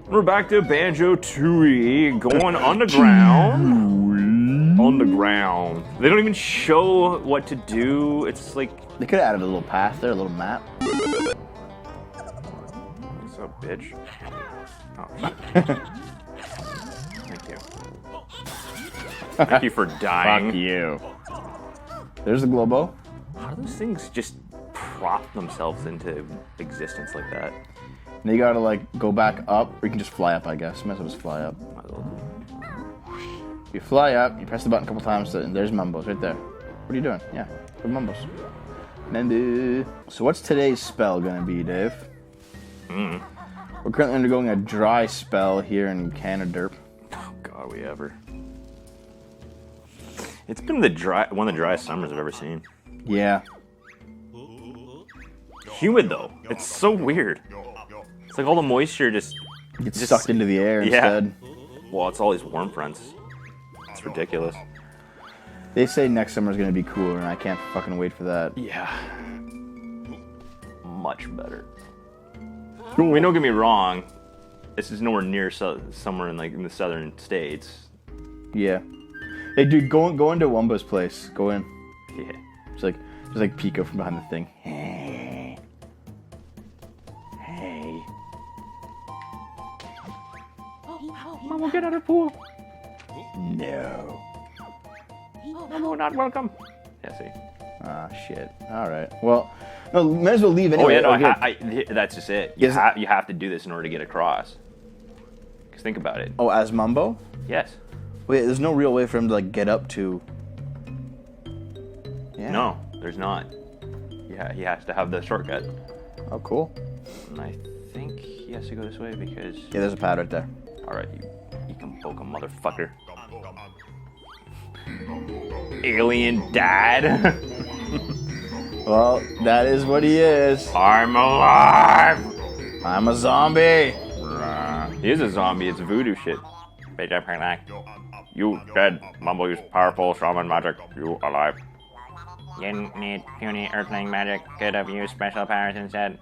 We're back to Banjo-Tooie going underground. Underground. They don't even show what to do. It's like... They could have added a little path there, a little map. What's up, bitch? Oh, thank you. Thank you for dying. Fuck you. There's the Globo. How do those things just prop themselves into existence like that? And you gotta like go back up, or you can just fly up, I guess. Might as well just fly up. You fly up, you press the button a couple times, and there's Mumbo's right there. What are you doing? Yeah, good Mumbo's. Mumbo. So what's today's spell gonna be, Dave? We're currently undergoing a dry spell here in Canada. Oh God, we ever. It's been one of the driest summers I've ever seen. Yeah. Humid though. It's so weird. It's like all the moisture just Gets sucked into the air instead. Well, it's all these warm fronts. It's ridiculous. They say next summer's gonna be cooler, and I can't fucking wait for that. Yeah. Much better. I mean, don't get me wrong. This is nowhere near somewhere in the southern states. Yeah. Hey, dude, go into Wumbo's place. Go in. Yeah. Just like Pico from behind the thing. Hey. Hey. Mom will get out of the pool. No. Mom, not welcome. Yeah, see. Ah, shit. All right. Well, no, might as well leave anyway. Oh, yeah, no, that's just it. You have to do this in order to get across. Because think about it. Oh, as Mumbo? Yes. Wait, there's no real way for him to, like, get up to... Yeah. No, there's not. Yeah, he has to have the shortcut. Oh, cool. And I think he has to go this way because... Yeah, there's a pad right there. Alright, you can poke him, motherfucker. Alien dad? Well, that is what he is. I'm alive! I'm a zombie. He is a zombie, it's voodoo shit. You dead. Mumbo used powerful shaman magic. You alive. Didn't need puny earthling magic. Could have used special powers instead.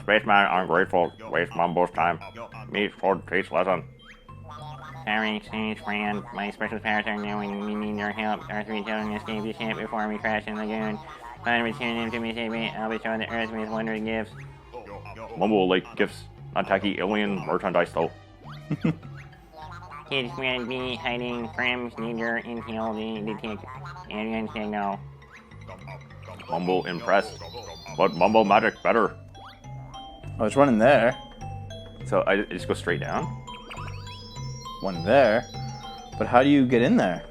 Spaceman ungrateful. Waste Mumbo's time. Me for teach lesson. Sorry, strange friend. My special powers are new and we need your help. Our three children escaped the ship before we crashed in the lagoon. Find return them to me safely. I'll be showing the earth with wondrous gifts. Mumbo will like gifts. Not tacky alien merchandise though. Kids will be hiding from danger until they detect alien signal. Mumbo impressed. But Mumbo magic better. Oh, it's one in there. So I just go straight down? One there. But how do you get in there?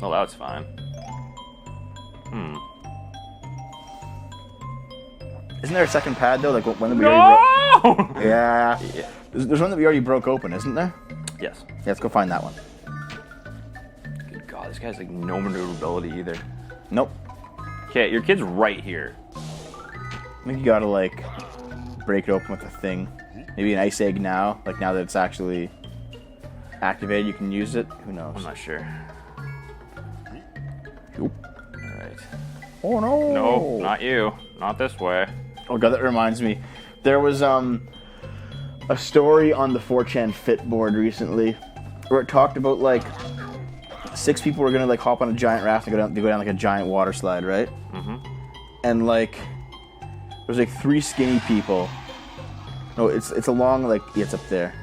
Well, that's fine. Isn't there a second pad, though? Like one that we No! already broke? Yeah. There's one that we already broke open, isn't there? Yes. Yeah, let's go find that one. Good God, this guy's like no maneuverability either. Nope. Okay, your kid's right here. I think you gotta, like, break it open with a thing. Maybe an ice egg now. Like, now that it's actually activated, you can use it. Who knows? I'm not sure. Oop. Alright. Oh, no. No, not you. Not this way. Oh, God, that reminds me. There was a story on the 4chan Fit board recently where it talked about, like, 6 people were gonna, like, hop on a giant raft and go down like, a giant water slide, right? Mm-hmm. And, like, there's, like, 3 skinny people. No, it's along, like, yeah, it's up there,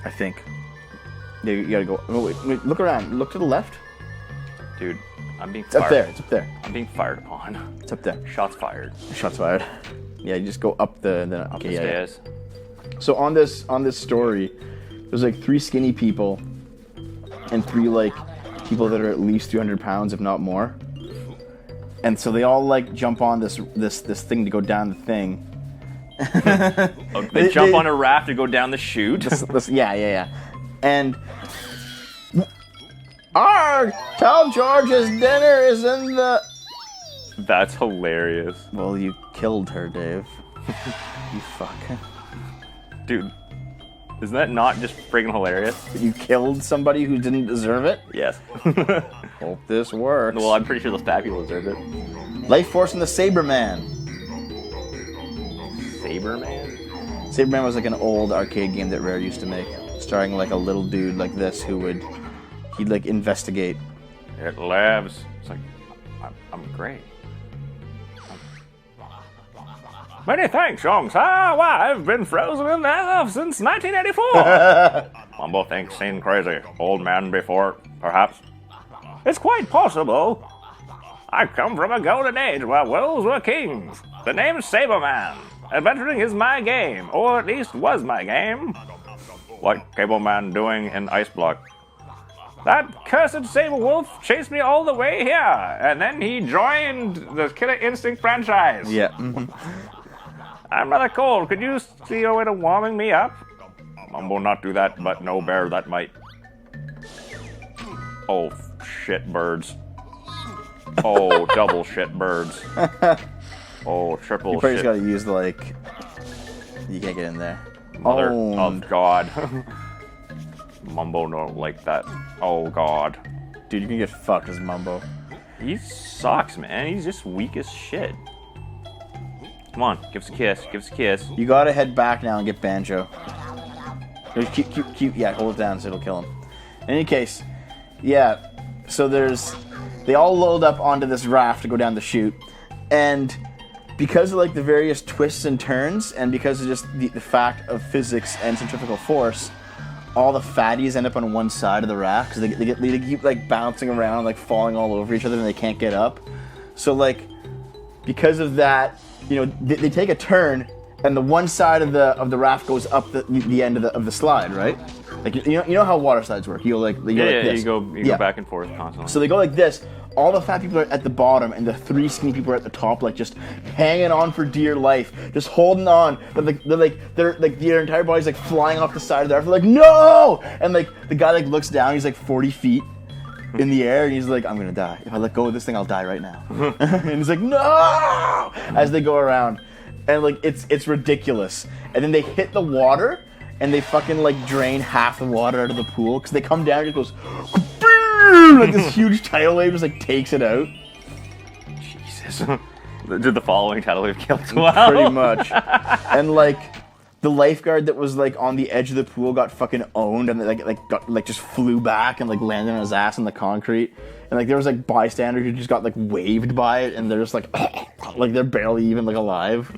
I think. Yeah, you gotta go. Oh, wait, look around. Look to the left. Dude, I'm being It's fired. up there. It's up there. I'm being fired upon. It's up there. Shots fired. Shots fired. Yeah, you just go up the. Then, Up okay, the yeah, stairs. yeah. So on this story, there's like 3 skinny people, and 3 like people that are at least 200 pounds, if not more. And so they all like jump on this thing to go down the thing. They jump on a raft to go down the chute. Yeah. And tell George's dinner is in the... That's hilarious. Well, you killed her, Dave. You fuck. Dude, isn't that not just friggin' hilarious? You killed somebody who didn't deserve it? Yes. Hope this works. Well, I'm pretty sure those fat people deserved it. Life Force and the Saberman. Saberman? Saberman was like an old arcade game that Rare used to make, starring like a little dude like this he'd like investigate. It lives. It's like, I'm great. Many thanks, young sir. Why, I've been frozen in there since 1984. Mumbo thinks seen crazy. Old man before, perhaps. It's quite possible. I come from a golden age where wolves were kings. The name's Saberman. Adventuring is my game, or at least was my game. What Cable Man doing in Ice Block? That cursed Saber Wolf chased me all the way here, and then he joined the Killer Instinct franchise. Yeah. I'm rather cold. Could you see your way to warming me up? Mumbo not do that, but no bear that might. Oh, shit birds. Oh, double shit birds. Oh, triple You probably shit. just gotta use like... You can't get in there. Mother Oh. of God. Mumbo don't like that. Oh, God. Dude, you can get fucked as Mumbo. He sucks, man. He's just weak as shit. Come on, give us a kiss. Give us a kiss. You gotta head back now and get Banjo. Keep, yeah, hold it down so it'll kill him. In any case, yeah, so they all load up onto this raft to go down the chute, and because of like the various twists and turns, and because of just the fact of physics and centrifugal force, all the fatties end up on one side of the raft, because they keep like bouncing around, like falling all over each other, and they can't get up. So like, because of that, you know, they take a turn, and the one side of the raft goes up the end of the slide, right? Like you know how water slides work. You go like this. You go back and forth constantly. So they go like this. All the fat people are at the bottom, and the three skinny people are at the top, like just hanging on for dear life, just holding on. But their entire body's like flying off the side of the raft. They're like, no! And like the guy like looks down. He's like 40 feet in the air, and he's like, I'm gonna die. If I let go of this thing, I'll die right now. And he's like, no! As they go around, and like it's ridiculous. And then they hit the water, and they fucking like drain half the water out of the pool, because they come down and it goes like this huge tidal wave just like takes it out. Jesus. Did the following tidal wave kill 12? Pretty much. And like the lifeguard that was like on the edge of the pool got fucking owned, and got just flew back and like landed on his ass on the concrete. And like there was like bystanders who just got like waved by it, and they're just like like they're barely even like alive.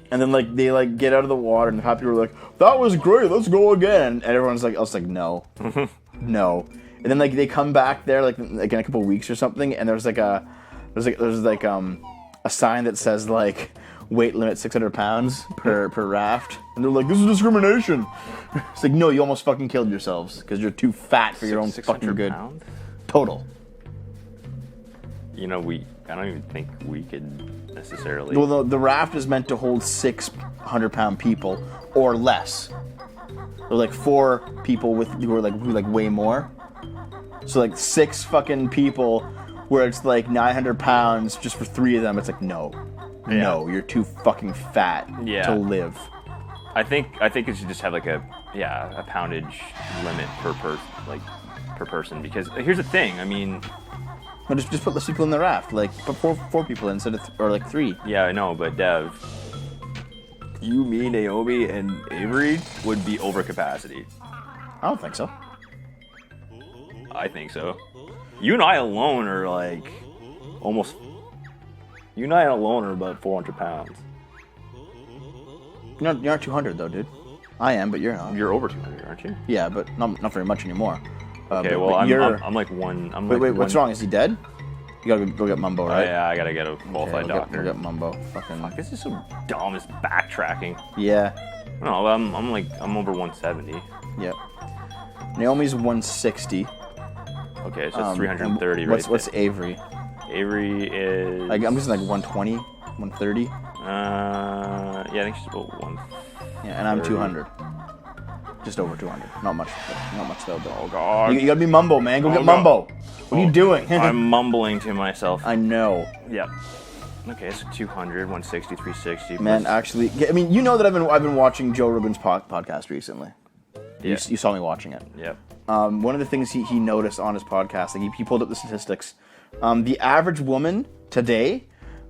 And then like they like get out of the water, and the happy people were like, that was great, let's go again. And everyone's like, I was like, no. No. And then like they come back there like in a couple of weeks or something, and there's a sign that says like weight limit 600 pounds per raft, and they're like, this is discrimination. It's like, no, you almost fucking killed yourselves because you're too fat for your own fucking good. Pounds? Total. You know, I don't even think we could necessarily. Well, the raft is meant to hold 600-pound people or less. Or like 4 people who are like way more. So like 6 fucking people where it's like 900 pounds just for 3 of them. It's like, no, you're too fucking fat to live. I think it should just have like a poundage limit per person, because here's the thing. I mean, No, just put less people in the raft. Like put 4 people instead of or like 3. yeah, I know, but Dev, you, me, Naomi, and Avery would be over capacity. I don't think so. I think so. You and I alone are like almost. You and I alone are about 400 pounds. You're not 200 though, dude. I am, but you're not. You're over 200, aren't you? Yeah, but not very much anymore. Okay, but well, you're... I'm like one. Wait, what's wrong? Is he dead? You gotta go get Mumbo, Oh, right? yeah, I gotta get a qualified doctor. Go get Mumbo. Fucking. Fuck, this is so dumb. It's backtracking. Yeah. No, I'm over 170. Yep. Naomi's 160. Okay, so it's 330, right? What's Avery? Avery is. Like, I'm guessing like 120, 130. Yeah, I think she's about 1. Yeah, and I'm 200. Just over 200. Not much though. But Oh God. you gotta be Mumbo, man. Go get no. Mumbo. What are you doing? I'm mumbling to myself. I know. Yep. Okay, so 200, 160, 360. Man, plus- actually, I mean, you know that I've been watching Joe Rogan's podcast recently. Yeah. You saw me watching it. Yep. One of the things he noticed on his podcast, like he pulled up the statistics. The average woman today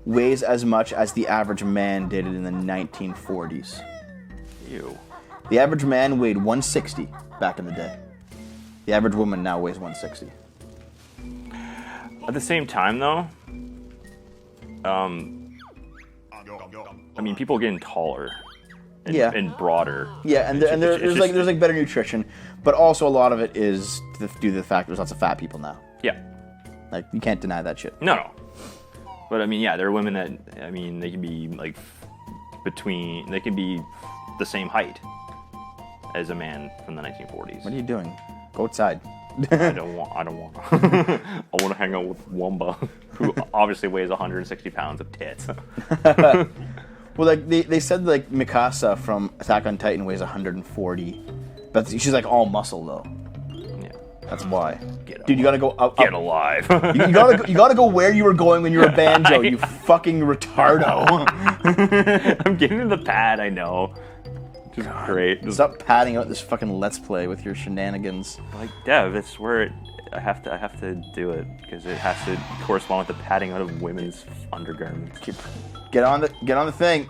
weighs as much as the average man did in the 1940s. Ew. The average man weighed 160 back in the day. The average woman now weighs 160. At the same time, though, I mean, people are getting taller. And, Yeah. and broader. Yeah, and there's better nutrition, but also a lot of it is due to the fact there's lots of fat people now. Yeah. Like, you can't deny that shit. No. But I mean, yeah, there are women that, I mean, they can be like they can be the same height as a man from the 1940s. What are you doing? Go outside. I don't want. I want to hang out with Wumba, who obviously weighs 160 pounds of tits. Well, like they said, like Mikasa from Attack on Titan weighs 140, but she's like all muscle though. Yeah. That's why. Dude, you gotta go up. Get alive. You gotta go where you were going when you were Banjo. You fucking retardo. I'm getting in the pad. I know. Which is great. Stop padding out this fucking Let's Play with your shenanigans. Like Dev, it's where I have to do it because it has to correspond with the padding out of women's undergarments. Get on the thing.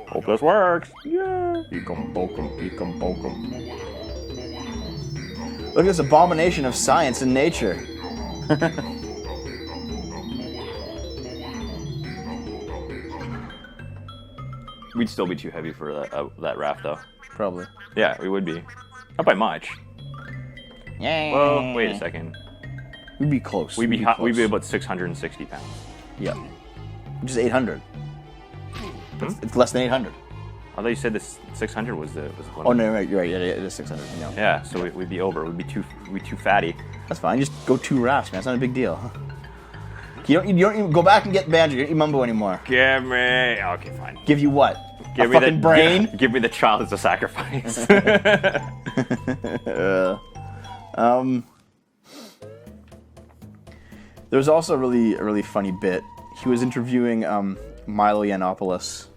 Hope this works. Yeah. Ekum bokum. Look at this abomination of science and nature. We'd still be too heavy for that raft, though. Probably. Yeah, we would be. Not by much. Yeah. Well, wait a second. We'd be close. We'd be about 660 pounds. Yeah. Which is 800. It's less than 800. I thought you said this 600 was the one. Oh no, right, you're right. Yeah, it is 600. You know. Yeah, so we'd be over. We'd be too fatty. That's fine. Just go 2 rafts, man. It's not a big deal. You don't even go back and get Banjo. You don't eat Mumbo anymore. Give me. Okay, fine. Give you what? Give a me fucking brain? Give me the child as a sacrifice. There was also a really funny bit. He was interviewing Milo Yiannopoulos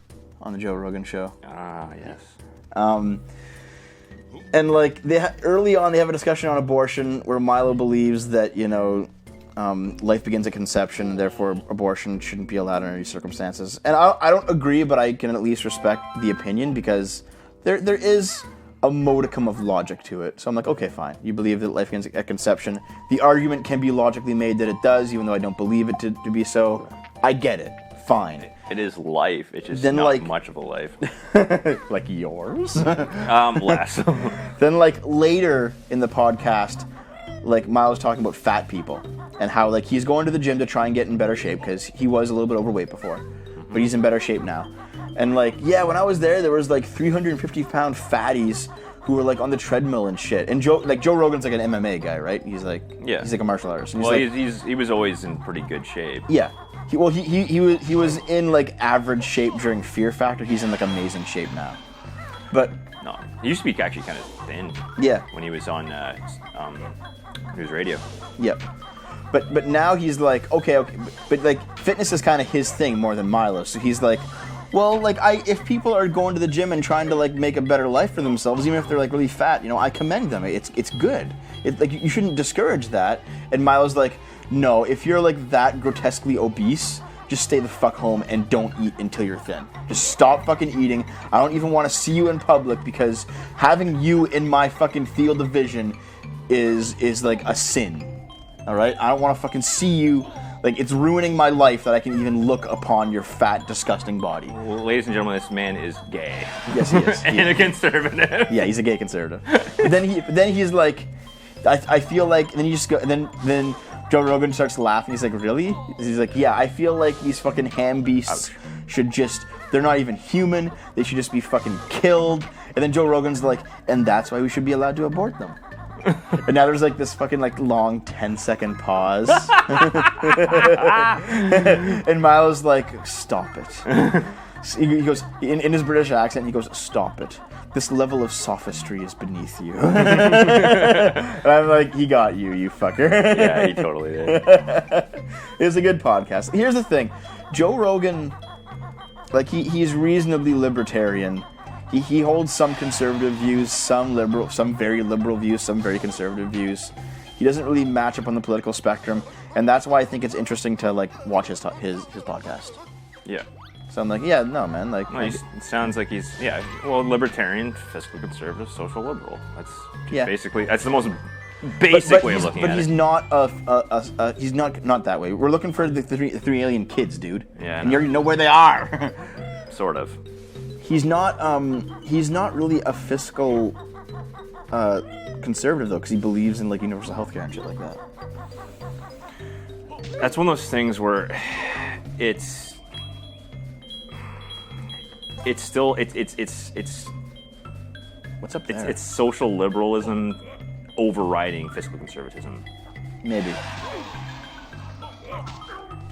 on the Joe Rogan show. Ah, yes. And like early on, they have a discussion on abortion where Milo believes that life begins at conception, and therefore abortion shouldn't be allowed under any circumstances. And I don't agree, but I can at least respect the opinion because there is a modicum of logic to it. So I'm like, okay, fine. You believe that life begins at conception. The argument can be logically made that it does, even though I don't believe it to be so. I get it. Fine. It is life. It's just Then, not like- much of a life. Like yours? Less. Then like later in the podcast, like Milo's talking about fat people and how like he's going to the gym to try and get in better shape because he was a little bit overweight before, but he's in better shape now. And like, yeah, when I was there was like 350-pound fatties who were like on the treadmill and shit. And Joe Rogan's like an MMA guy, right? He's like, Yeah. he's like a martial artist. And Well, like, he was always in pretty good shape. yeah. He was in like average shape during Fear Factor. He's in like amazing shape now. But No, he used to be actually kind of thin. yeah. When he was on news radio. Yep. But now he's like, okay, but like fitness is kind of his thing more than Milo. So he's like, well, like if people are going to the gym and trying to like make a better life for themselves, even if they're like really fat, I commend them. It's good. Like you shouldn't discourage that. And Milo's like, no, if you're like that grotesquely obese, just stay the fuck home and don't eat until you're thin. Just stop fucking eating. I don't even want to see you in public because having you in my fucking field of vision is like a sin. All right? I don't want to fucking see you. Like, it's ruining my life that I can even look upon your fat, disgusting body. Well, ladies and gentlemen, this man is gay. Yes, he is. And a conservative. Yeah, he's a gay conservative. But then he's like, I feel like, and then you just go, and then Joe Rogan starts laughing. He's like, really? He's like, yeah, I feel like these fucking ham beasts should just, they're not even human. They should just be fucking killed. And then Joe Rogan's like, and that's why we should be allowed to abort them. And now there's like this fucking like long 10-second pause. And Milo's like, stop it. He goes, in his British accent, he goes, stop it. This level of sophistry is beneath you. And I'm like, he got you, you fucker. Yeah, he totally did. It's a good podcast. Here's the thing. Joe Rogan, like he's reasonably libertarian. He holds some conservative views, some very liberal views, some very conservative views. He doesn't really match up on the political spectrum, and that's why I think it's interesting to like watch his podcast. Yeah. So I'm like, yeah, no, man. Like, Well, it sounds like he's libertarian, fiscally conservative, social liberal. That's basically that's the most basic way of looking at it. But he's not he's not that way. We're looking for the three alien kids, dude. Yeah, and you already know where they are. Sort of. He's not really a fiscal conservative though, because he believes in like universal healthcare and shit like that. That's one of those things where it's still What's up there? it's social liberalism overriding fiscal conservatism. Maybe. God,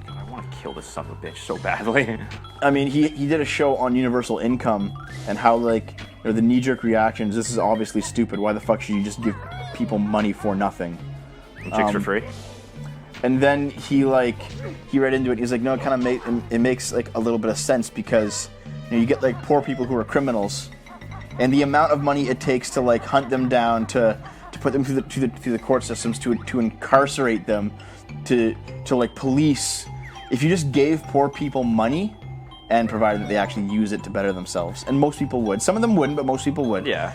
I want to kill this son of a bitch so badly. I mean, he did a show on universal income and how like the knee-jerk reactions. This is obviously stupid. Why the fuck should you just give people money for nothing? And chicks for free. And then he read into it. He's like, no, it makes like a little bit of sense because you get like poor people who are criminals, and the amount of money it takes to like hunt them down, to put them through the court systems, to incarcerate them, to like police. If you just gave poor people money and provided that they actually use it to better themselves, and most people would. Some of them wouldn't, but most people would. Yeah.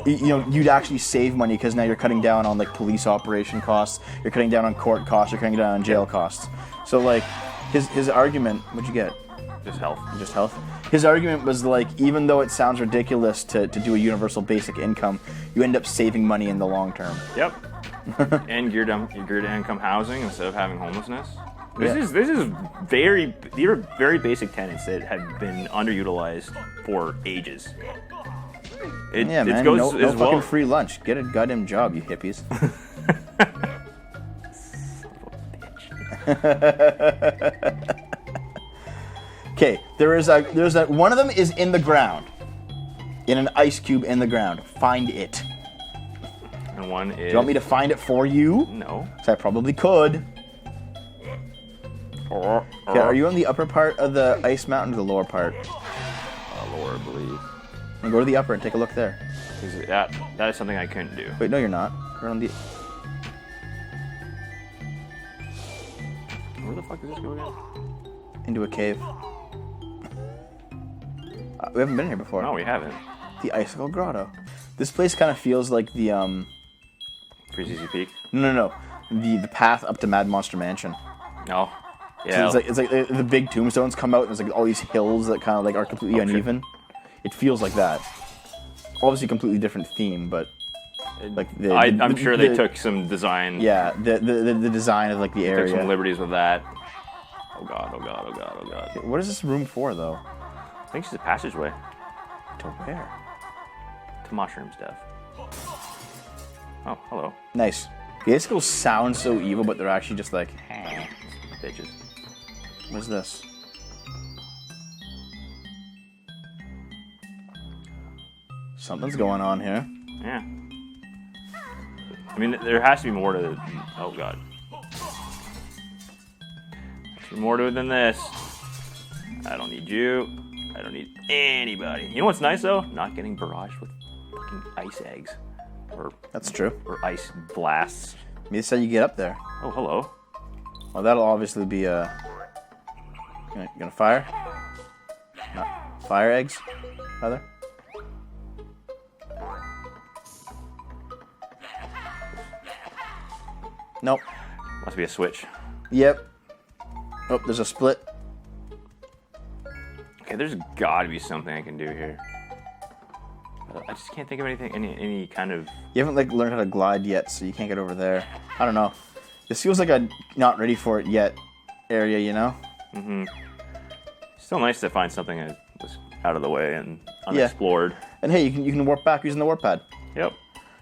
You'd actually save money because now you're cutting down on like police operation costs, you're cutting down on court costs, you're cutting down on jail costs. So like his argument, what'd you get? Just health. Just health. His argument was like, even though it sounds ridiculous to do a universal basic income, you end up saving money in the long term. Yep. And geared income housing instead of having homelessness. These are very basic tenets that have been underutilized for ages. Man. No fucking free lunch. Get a goddamn job, you hippies. Okay, there's one of them is in the ground, in an ice cube in the ground. Find it. And one is. Do you want me to find it for you? No. So I probably could. Okay, are you on the upper part of the ice mountain or the lower part? Lower, I believe. And go to the upper and take a look there. That is something I couldn't do. Wait, no, you're not. You're on the. Where the fuck does this go again? Into a cave. We haven't been here before. No, we haven't. The Icicle Grotto. This place kind of feels like the Freeze Easy Peak. No. The path up to Mad Monster Mansion. No. Yeah. So it's like the big tombstones come out, and there's like all these hills that kind of like are completely uneven. It feels like that. Obviously, completely different theme, but like I'm sure they took some design. Yeah, the design of like the area. Took some liberties with that. Oh god. What is this room for, though? I think it's a passageway. To where? To mushroom stuff. Oh, hello. Nice. The Icicles sound so evil, but they're actually just like, Bitches. What's this? Something's going on here. Yeah. I mean, there has to be more to it. Oh god. There's more to it than this. I don't need you. I don't need anybody. You know what's nice though? Not getting barraged with fucking ice eggs. That's true. Or ice blasts. Maybe that's how you get up there. Oh, hello. Well, that'll obviously be gonna fire? Not fire eggs, rather. Nope. Must be a switch. Yep. Oh, there's a split. Okay, there's gotta be something I can do here. I just can't think of anything, any kind of... You haven't like learned how to glide yet, so you can't get over there. I don't know. This feels like a not ready for it yet area, you know? Mm-hmm. Still nice to find something that was out of the way and unexplored. Yeah. And hey, you can warp back using the warp pad. Yep.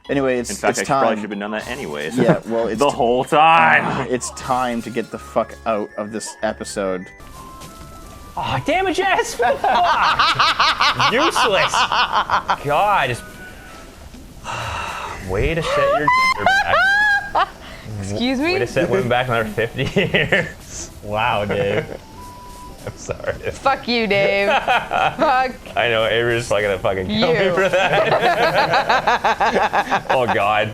Anyway, In fact, I probably should have been done that anyways. Yeah, well, it's the whole time. It's time to get the fuck out of this episode. Oh, damn it, Jess! Useless! God, just... Way to set your back. Excuse me? Way to set women back another 50 years. Wow, Dave. I'm sorry. Fuck you, Dave. Fuck. I know, Avery's probably gonna fucking kill me for that. Oh, God.